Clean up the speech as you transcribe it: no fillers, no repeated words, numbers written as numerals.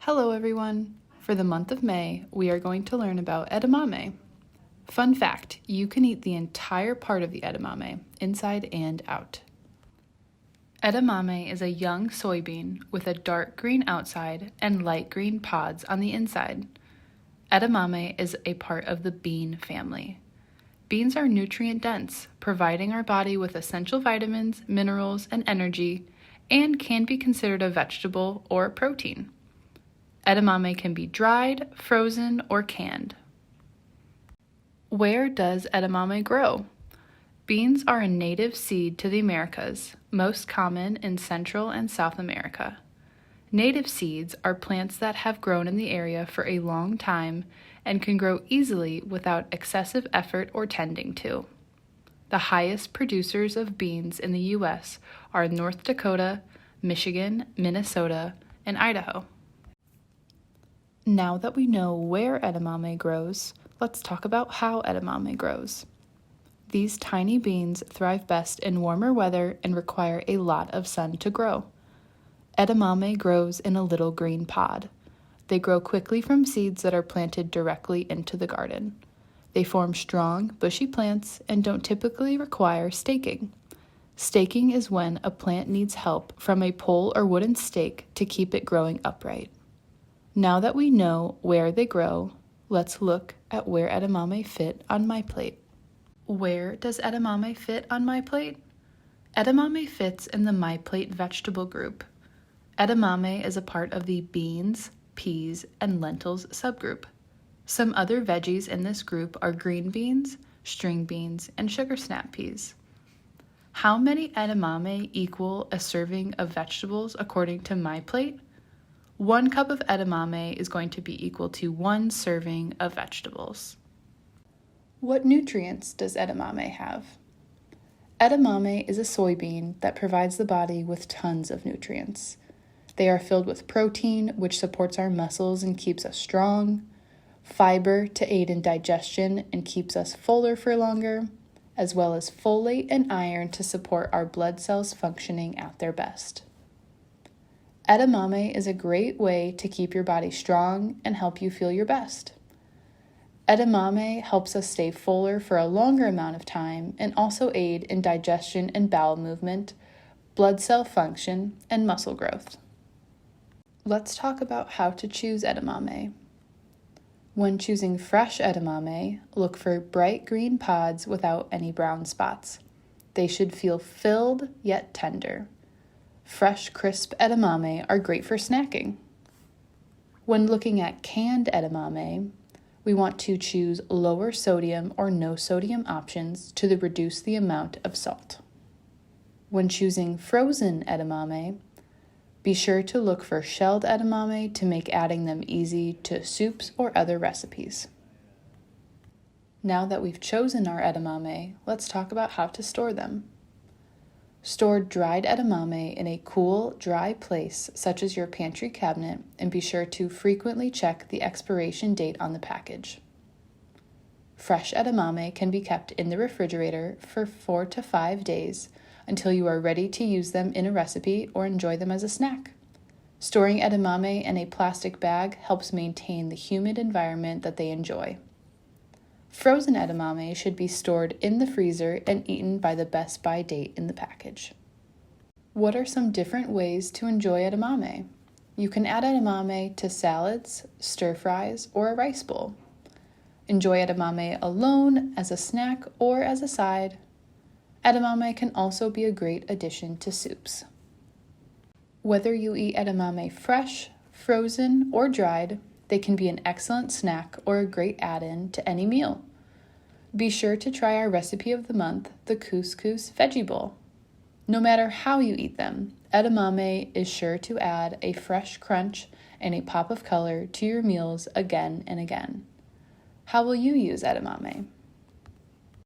Hello everyone! For the month of May, we are going to learn about edamame. Fun fact, you can eat the entire part of the edamame, inside and out. Edamame is a young soybean with a dark green outside and light green pods on the inside. Edamame is a part of the bean family. Beans are nutrient dense, providing our body with essential vitamins, minerals, and energy, and can be considered a vegetable or protein. Edamame can be dried, frozen, or canned. Where does edamame grow? Beans are a native seed to the Americas, most common in Central and South America. Native seeds are plants that have grown in the area for a long time and can grow easily without excessive effort or tending to. The highest producers of beans in the U.S. are North Dakota, Michigan, Minnesota, and Idaho. Now that we know where edamame grows, let's talk about how edamame grows. These tiny beans thrive best in warmer weather and require a lot of sun to grow. Edamame grows in a little green pod. They grow quickly from seeds that are planted directly into the garden. They form strong, bushy plants and don't typically require staking. Staking is when a plant needs help from a pole or wooden stake to keep it growing upright. Now that we know where they grow, let's look at where edamame fit on my plate. Where does edamame fit on my plate? Edamame fits in the my plate vegetable group. Edamame is a part of the beans, peas, and lentils subgroup. Some other veggies in this group are green beans, string beans, and sugar snap peas. How many edamame equal a serving of vegetables according to my plate? 1 cup of edamame is going to be equal to 1 serving of vegetables. What nutrients does edamame have? Edamame is a soybean that provides the body with tons of nutrients. They are filled with protein, which supports our muscles and keeps us strong, fiber to aid in digestion and keeps us fuller for longer, as well as folate and iron to support our blood cells functioning at their best. Edamame is a great way to keep your body strong and help you feel your best. Edamame helps us stay fuller for a longer amount of time and also aid in digestion and bowel movement, blood cell function, and muscle growth. Let's talk about how to choose edamame. When choosing fresh edamame, look for bright green pods without any brown spots. They should feel filled yet tender. Fresh, crisp edamame are great for snacking. When looking at canned edamame, we want to choose lower sodium or no sodium options to reduce the amount of salt. When choosing frozen edamame, be sure to look for shelled edamame to make adding them easy to soups or other recipes. Now that we've chosen our edamame, let's talk about how to store them. Store dried edamame in a cool, dry place such as your pantry cabinet and be sure to frequently check the expiration date on the package. Fresh edamame can be kept in the refrigerator for 4 to 5 days until you are ready to use them in a recipe or enjoy them as a snack. Storing edamame in a plastic bag helps maintain the humid environment that they enjoy. Frozen edamame should be stored in the freezer and eaten by the best by date in the package. What are some different ways to enjoy edamame? You can add edamame to salads, stir fries, or a rice bowl. Enjoy edamame alone, as a snack, or as a side. Edamame can also be a great addition to soups. Whether you eat edamame fresh, frozen, or dried, they can be an excellent snack or a great add-in to any meal. Be sure to try our recipe of the month, the couscous veggie bowl. No matter how you eat them, edamame is sure to add a fresh crunch and a pop of color to your meals again and again. How will you use edamame?